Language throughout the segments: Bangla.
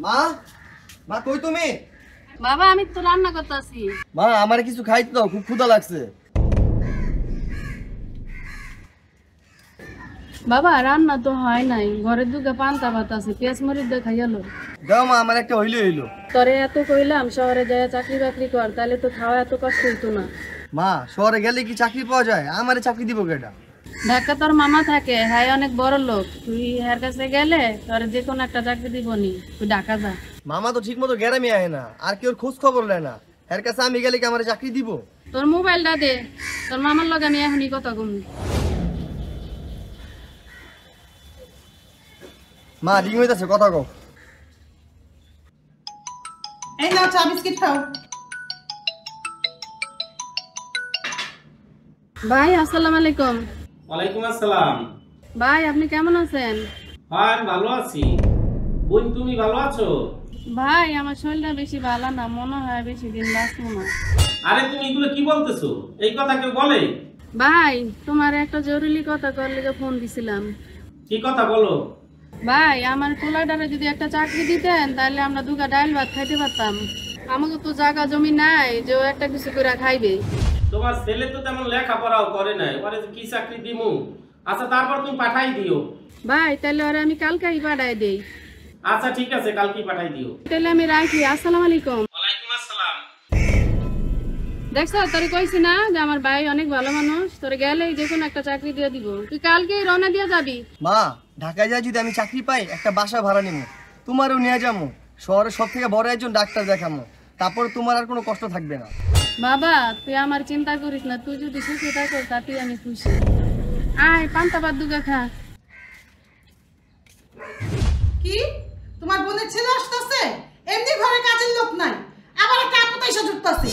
মা, মা কই তুমি? বাবা আমি তো রান্না করতেছি। মা আমারে কিছু খাইতে দাও, খুব ক্ষুধা লাগছে। বাবা রান্না তো হয় নাই, ঘরের দুগে পান্তা ভাত আছে, পেঁয়াজ মরিচ দিয়ে খাইয়ালো। দাও মা, আমার একটা হইলো। তোরে এত কইলাম শহরে যায় চাকরি বাকরি কর, তাহলে তো খাওয়া এত কষ্ট হইতো না। মা শহরে গেলে কি চাকরি পাওয়া যায়? আমারে চাকরি দিব কেটা? ঢাকা তোর মামা থাকে, হ্যাঁ অনেক বড় লোক, তুই এর কাছে গেলে তোর যে কোনো একটা চাকরি দিবনি, তুই ঢাকা যা। মামা তো ঠিক মতো গ্যারামে আহে না, আর কেউ খোঁজ খবর নেয় না। এর কাছে আমি গেলে কি আমারে চাকরি দিব? তোর মোবাইলটা দে, তোর মামার লগে আমি এখনই কথা কম। মা রিং হইতাছে, কথা কও। এই নাও চা বিস্কিট খাও। ভাই আসসালামু আলাইকুম। ওয়ালাইকুম আসসালাম। ভাই আপনি কেমন আছেন? হ্যাঁ আমি ভালো আছি। বোন তুমি ভালো আছো? ভাই আমার শরীরটা বেশি ভালো না, মনে হয় বেশি দিন বাঁচবো না। আরে তুমি এগুলো কি বলতেছো? এই কথা কেউ বলে? ভাই তোমার একটা জরুরি কথা করলে ফোন দিছিলাম। কি কথা বলো? ভাই আমার পোলাডারে যদি একটা চাকরি দিতেন তাহলে আমরা দুগা ডাল ভাত খাইতে পারতাম। আমাকে তো জায়গা জমি নাই যে ও একটা কিছু করে খাইবে। তোমার ছেলে তো তেমন লেখাপড়াও করে নাই, ওরে কি চাকরি দিমু? আচ্ছা তারপর তুমি পাঠাই দিও। ভাই তাহলে ওরা আমি কালকেই পাঠাই দেই। আচ্ছা ঠিক আছে, কালকে পাঠাই দিও। তাহলে আমি রাখি, আসসালামু আলাইকুম। ওয়ালাইকুম আসসালাম। দেখছ তোরে কইছি না যে আমার ভাই অনেক ভালো মানুষ, তোরে গেলে যে কোনো একটা চাকরি দিয়ে দিব, তুই কালকেই রওনা দিয়ে যাবি। মা ঢাকায় যাই যদি আমি চাকরি পাই, একটা বাসা ভাড়া নিবো, তোমারও নিয়ে যাবো, শহরের সব থেকে বড় একজন ডাক্তার দেখাবো, তারপর তোমার আর কোনো কষ্ট থাকবে না। বাবা তুই আমার চিন্তা করিস না, তুই যদি সুখে থাকো তাতেই আমি খুশি। আয় পান্তা ভাত দুগা খা। কি তোমার বোনের ছেলে আসতেছে? এমনি ঘরে কাজের লোক নাই, আবার একটা আপু এসে জুটতাছে।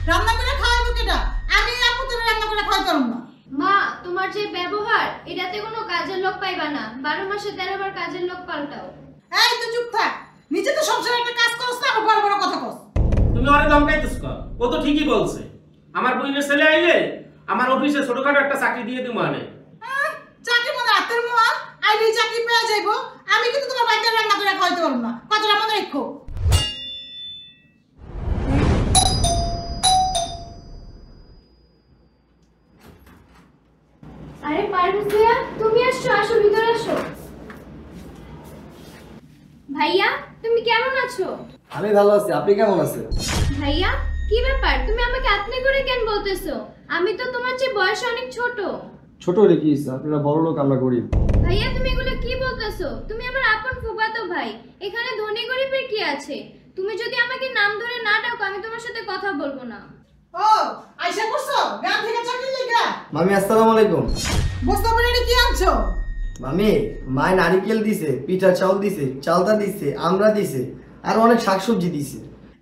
রান্না করে খাওয়াবো কেটা? আমি আপু তোরে রান্না করে খাওয়াতে পারবো না। মা তোমার যে ব্যবহার, এটাতে কোনো কাজের লোক পাইবা না। 12 মাসে 13 বার কাজের লোক পাল্টাও। এই তুই চুপ থাক, নিজে তো সংসারে একটা কাজ করছ না, আবার বড় বড় কথা কস। তুমি ওরে ধমকাইতেছ কেন? ও তো ঠিকই বলছে। আমার বোনের ছেলে আইলে আমার অফিসে ছোটখাটো একটা চাকরি দিয়ে দিব মানে। চাকরি মানে হাতের মোয়া, আইলেই চাকরি পেয়ে যাইবো। আমি কিন্তু তোমার বাড়িতে রান্না করে খাওয়াতে পারবো না, কথাটা মনে রেখো। আরে পারভেজ ভাইয়া, তুমি আসছো, আসো ভিতরে আসো। ভাইয়া তুমি কেমন আছো? আমি ভালো আছি, আপনি কেমন আছেন? ভাইয়া কি ব্যাপার, তুমি আমাকে আপনি করে কেন বলতেছো? আমি তো তোমার চেয়ে বয়সে অনেক ছোট। ছোট রে কি, আপনারা বড় লোক, আমরা গরিব। ভাইয়া তুমি এগুলো কি বলতেছো? তুমি আমার আপন ফুফাতো ভাই, এখানে ধনী গরিবের কি আছে? তুমি যদি আমাকে নাম ধরে না ডাকো আমি তোমার সাথে কথা বলবো না। ও আইসা করছো গ্রাম থেকে চাকরি লেগা? মামি আসসালামু আলাইকুম। বস্তা বলে কি আনছো? মামি মায় নারিকেল দিছে, পিঠা চাউল দিছে, চালতা দিছে, আমরা দিছে, আর অনেক শাকসবজি দিছে।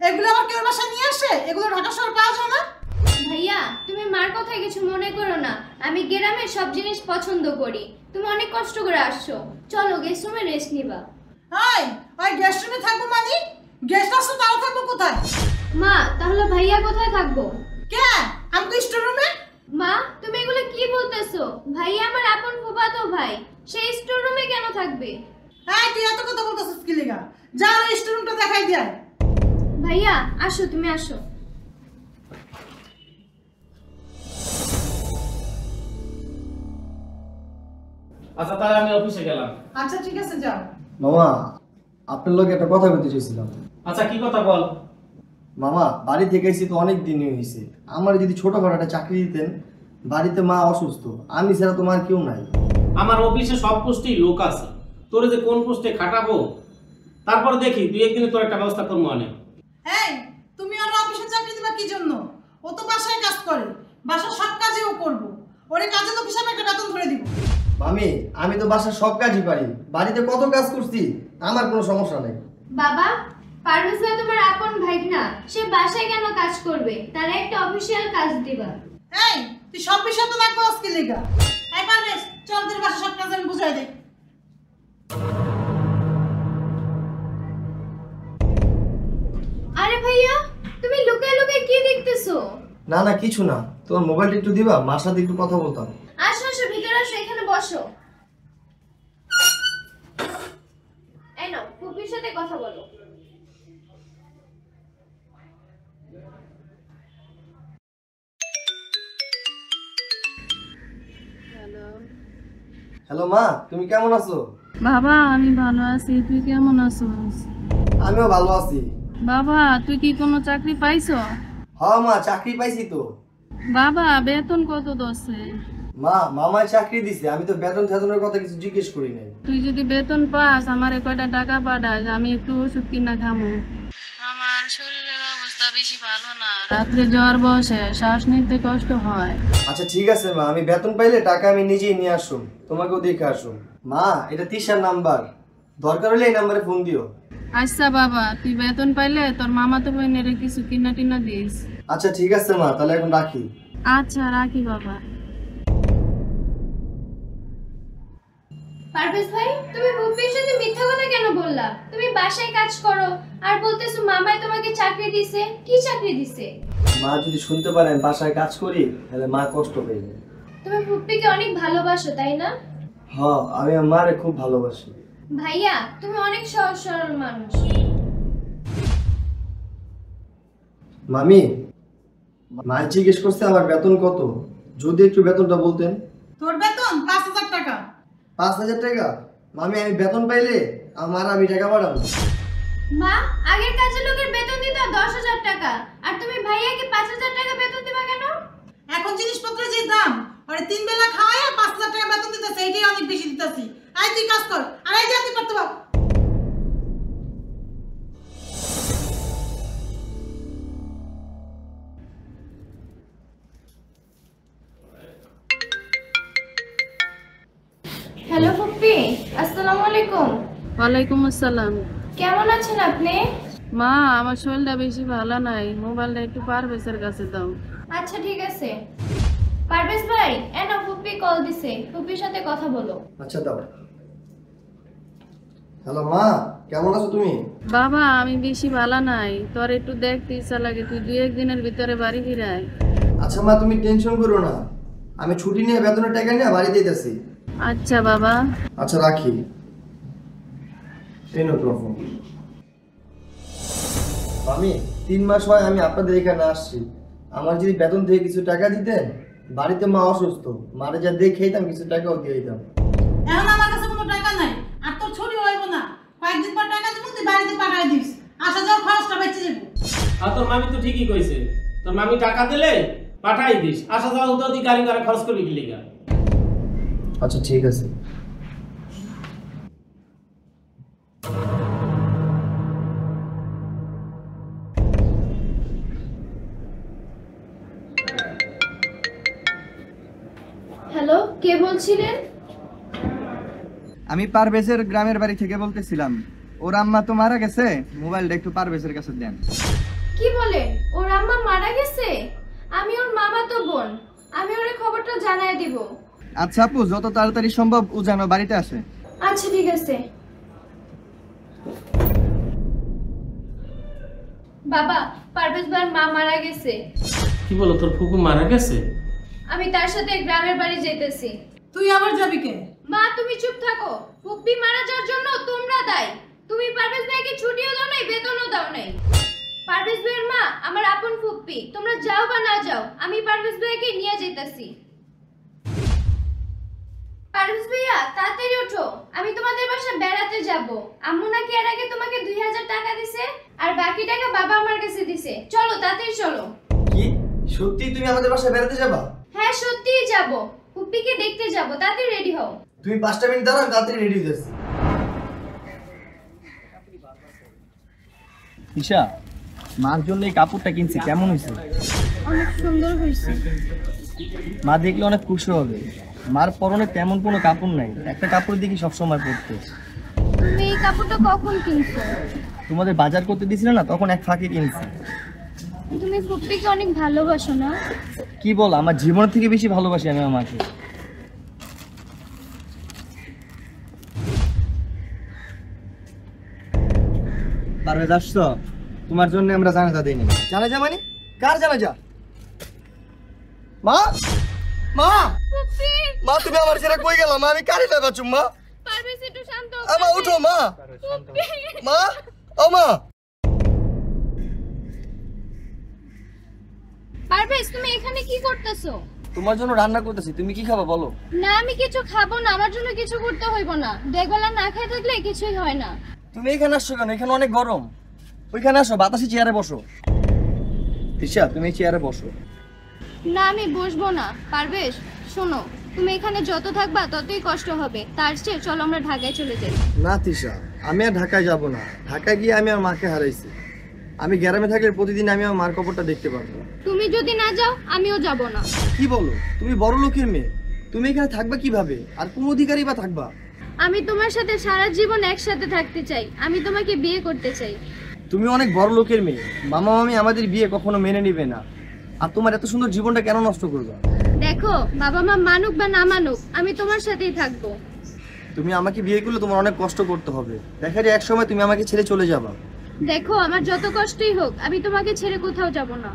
এগুলো আবার কেউ বাসায় নিয়ে আসে? এগুলো ঢাকা শহরে পাওয়া যায় না? ভাইয়া তুমি মার কথায় কিছু মনে করো না, আমি গ্রামের সব জিনিস পছন্দ করি। তুমি অনেক কষ্ট করে আসছো, চলো গেস্ট রুমে রেস্ট নিবা। হাই ওই গেস্ট রুমে থাকবো মানে? গেস্ট আসো তাও থাকবো কোথায়? মা তাহলে ভাইয়া কোথায় থাকবো? কে? আমি তো স্টোর রুমে। মা তুমি এগুলো কি বলতেছো? ভাইয়া আমার আপন ফুফাতো ভাই, সেই স্টোর রুমে কেন থাকবে? হাই তুই এত কথা বলতেছিস কি লেগা? যা স্টোর রুমটা দেখাই দেয়। ভাইয়া আসো, তুমি আসো। আচ্ছা তাহলে আমি অফিসে গেলাম। আচ্ছা ঠিক আছে যাও। মামা আপনার লোক একটা কথা বলতে চাইছিলাম। আচ্ছা কি কথা বল। মামা বাড়ি থেকে এসে তো অনেক দিন হয়েছে, আমার যদি ছোটখাটো একটা চাকরি দিতেন। বাড়িতে মা অসুস্থ, আমি ছাড়া তোমার কেউ নাই। আমার অফিসে সব পোস্টেই লোক আছে, তোরে যে কোন পোস্টে খাটাবো তারপর দেখি, দুই একদিনে তোর একটা ব্যবস্থা করবো অনেক। এই তুমি আর অফিসে চাকরি দিবা কি জন্য? ও তো বাসায় কাজ করে, বাসার সব কাজে ও করবো। ওরে কাজের লোক হিসাবে একটা বেতন ধরে দিব। মামি আমি তো বাসার সব কাজই পারি, বাড়িতে কত কাজ করছি, আমার কোনো সমস্যা নেই। বাবা পারভেজ ভাই তোমার আপন ভাই না, সে বাসায় কেন কাজ করবে? তার একটা অফিসিয়াল কাজ দিবা। এই তুই সব বিষয় তো লাগবো আজকে লেগা। এই পারবেশ চল তোর বাসার সব কাজ আমি বুঝাই দেই। আরে ভাইয়া তুমি লুকায় লুকায় কি দেখতেছো? না না কিছু না, তোমার মোবাইলটা একটু দিবা, মার সাথে একটু কথা বলতাম। আসো আসো ভিতরে আসো, এখানে বসো। এই নাও ফুপির সাথে কথা বলো। হ্যালো মা, তুমি কেমন আছো? বাবা আমি ভালো আছি, তুই কেমন আছিস? আমিও ভালো আছি। বাবা তুই কি কোনো চাকরি পাইছো? হ্যাঁ মা, চাকরি পাইছি তো। বাবা বেতন কত দছে? মা, মামায় চাকরি দিছে, আমি তো বেতন টেতনের কথা কিছু জিজ্ঞেস করি নাই। তুই যদি বেতন পাস আমারে কয়টা টাকা পাঠাস, আমি একটু ওষুধ কিনা খামু। আমার শরীরের অবস্থা বেশি ভালো না, রাত্রে জ্বর বসে, শ্বাস নিতে কষ্ট হয়। আচ্ছা ঠিক আছে মা, আমি বেতন পাইলে টাকা আমি নিজেই নিয়ে আসুম, তোমাকেও দেখে আসুম। মা, এটা তিশার নাম্বার, দরকার হলে এই নাম্বারে ফোন দিও। আচ্ছা বাবা, তুই বেতন পাইলে তোর মামা তো বোনের কিছু কিনা টিনা দিস। আচ্ছা ঠিক আছে মা, তাহলে এখন রাখি। আচ্ছা রাখি বাবা। পারভেজ ভাই, তুমি ফুপির সাথে মিথ্যা কথা কেন বললা? তুমি বাসায় কাজ করো আর বলতেছো মামাই তোমাকে চাকরি দিছে। কি চাকরি দিছে? মা যদি শুনতে পারেন বাসায় কাজ করি তাহলে মা কষ্ট পেয়ে যায়। তুমি ফুপিকে অনেক ভালোবাসো তাই না? হ্যাঁ, আমি আমার মারে খুব ভালোবাসি। ভাইয়া তুমি অনেক সহজ সরল মানুষ। মামি, মা জিজ্ঞেস করছে আমার বেতন কত, যদি একটু বেতনটা বলতেন। তোর বেতন 5,000 টাকা। 5,000 টাকা? মামি, আমি বেতন পাইলে আমার আমি টাকা পাঠাবো। মা, আগের কাজের লোকের বেতন দিত 10,000 টাকা আর তুমি ভাইয়াকে 5,000 টাকা বেতন দিবা কেন? এখন জিনিসপত্রের যে দাম, আরে 3 বেলা খাওয়ায় 5,000 টাকা বেতন দিতেছে, এইটাই অনেক বেশি দিতেছি। আই তুই কাজ কর, আর এই জাতি করতে পার। হ্যালো ফুপি, আসসালামু আলাইকুম। ওয়ালাইকুম আসসালাম। কেমন আছেন আপনি? মা, আমার শরীরটা বেশি ভালো নাই, মোবাইলটা একটু পারভেজের কাছে দাও। আচ্ছা ঠিক আছে। পারভেজ ভাই, এনা ফুপি কল দিছে, ফুপির সাথে কথা বলো। আচ্ছা দাও। হ্যালো মা, কেমন আছো তুমি? বাবা আমি বেশি ভালো নাই, তোর একটু দেখতে ইচ্ছা লাগে, তুই 2-1 দিনের ভিতরে বাড়ি ফিরাই। আচ্ছা মা, তুমি টেনশন করো না, আমি ছুটি নিয়ে বেতনের টাকা নিয়ে বাড়িতে যেতেছি। আচ্ছা বাবা। আচ্ছা রাখি। এই নাও তোমার ফোন। মামি, 3 মাস হয় আমি আপনাদের এখানে আসছি, আমার যদি বেতন থেকে কিছু টাকা দিতেন, বাড়িতে মা অসুস্থ, মারে যা দিয়ে খেতাম কিছু টাকাও দিয়ে দিতাম। এখন আমার কাছে কোনো টাকা নাই, আর তোর ছুটি হইব না। কয়েকদিন পর টাকা দিব, তুই বাড়িতে পাঠাই দিস, আসা যাওয়ার খরচটা বেঁচে যাবো। আর তোর মামি তো ঠিকই কইছে, তোর মামি টাকা দিলে পাঠাই দিস, আসা যাওয়া তো তুই গাড়ি করে খরচ করবি কি লিগা? আচ্ছা ঠিক আছে। হ্যালো, কে বলছিলেন? আমি পারভেজের গ্রামের বাড়ি থেকে বলতেছিলাম, ওর আম্মা তো মারা গেছে, মোবাইলটা একটু পারভেজের কাছে দেন। কি বলেন? ওর আম্মা মারা গেছে? আমি ওর মামাতো বোন, আমি ওর খবরটা জানাই দিব। আচ্ছা আপু, যত তাড়াতাড়ি সম্ভব ও যেন বাড়িতে আসে। আচ্ছা ঠিক আছে। বাবা, পারভেজ ভাইয়ের মা মারা গেছে। কি বলো, তোর ফুপু মারা গেছে? আমি তার সাথে গ্রামের বাড়ি যেতেছি। তুই আবার যাবি কে? মা তুমি চুপ থাকো, ফুপ্পি মারা যাওয়ার জন্য তোমরা দায়ী। তুমি পারভেজ ভাইকে ছুটিও দাও নাই, বেতনও দাও নাই। পারভেজ ভাইয়ের মা আমার আপন ফুপ্পি, তোমরা যাও বা না যাও, আমি পারভেজ ভাইকে নিয়ে যেতেছি। পারভেজ ভাইয়া তাড়াতাড়ি ওঠো, আমি তোমাদের বাসায় বেড়াতে যাব। আম্মু নাকি এর আগে তোমাকে 2,000 টাকা দিছে আর বাকি টাকা বাবা আমার কাছে দিছে। চলো তাড়াতাড়ি চলো। কি সত্যি তুমি আমাদের বাসায় বেড়াতে যাবা? হ্যাঁ সত্যিই যাব, ফুপ্পিকে দেখতে যাব, তাড়াতাড়ি রেডি হও। তুমি 5টা মিনিট দাঁড়াও, আমি তাড়াতাড়ি রেডি হয়ে যাচ্ছি। ঈশা, মার জন্য এই কাপড়টা কিনছি, কেমন হয়েছে? অনেক সুন্দর হয়েছে। মা দেখলে অনেক খুশি হবে। মার পরনে তেমন কোনো কাপড় নাই, একটা কাপড় দেখি সবসময় পরতে। তুমি এই কাপড়টা কখন কিনছো? তোমাদের বাজার করতে দিছিলে না, তখন এক ফাঁকে কিনছি। তুমি ফুপ্পিকে অনেক ভালোবাসো না? কি বল, আমার জীবনের থেকে বেশি ভালোবাসি আমি আমার মাকে। পারভেজ আসছো? তোমার জন্য আমরা জানাজা দিইনি। জানাজা মানে? কার জানাজা? মা, মা, ফুপ্পি, মা তুমি আমার ছেড়ে কই গেল? মা, আমি কারে যাচ্ছি মা? পারভেজ একটু শান্ত হও। মা উঠো মা, ফুপ্পি, মা, ও মা। পারভেজ তুমি এখানে কি করতেছো? তোমার জন্য রান্না করতেছি, তুমি কি খাবা বলো? না আমি কিছু খাবো না, আমার জন্য কিছু করতে হইব না। দুবেলা না খেয়ে থাকলে কিছুই হয় না। তুমি এখানে আসছো কেন? এখানে অনেক গরম। ওইখানে আসো, বাতাসি চেয়ারে বসো। তৃষা, তুমি চেয়ারে বসো। না আমি বসবো না। পারবেশ শোনো, তুমি এখানে যত থাকবা ততই কষ্ট হবে, তার চেয়ে চলো আমরা ঢাকায় চলে যাই। না তৃষা, আমি আর ঢাকায় যাব না। ঢাকায় গিয়ে আমি আমার মাকে হারাইছি। আমি গ্রামে থাকলে প্রতিদিন আমি আমার মার কবরটা দেখতে পারবো। তুমি যদি না যাও আমিও যাব না। কি বলো? তুমি বড় লোকের মেয়ে, তুমি এখানে থাকবা কিভাবে? আর কোন অধিকারই বা থাকবা? আমি তোমার সাথে সারা জীবন একসাথে থাকতে চাই, আমি তোমাকে বিয়ে করতে চাই। তুমি অনেক বড় লোকের মেয়ে, মামা মামি আমাদের বিয়ে কখনো মেনে নিবে না। আর তোমার এত সুন্দর জীবনটা কেন নষ্ট করবা? দেখো বাবা মা মানুক বা না মানুক, আমি তোমার সাথেই থাকবো। তুমি আমাকে বিয়ে করলে তোমার অনেক কষ্ট করতে হবে। দেখা যায় এক সময় তুমি আমাকে ছেড়ে চলে যাবা। দেখো আমার যত কষ্টই হোক আমি তোমাকে ছেড়ে কোথাও যাব না।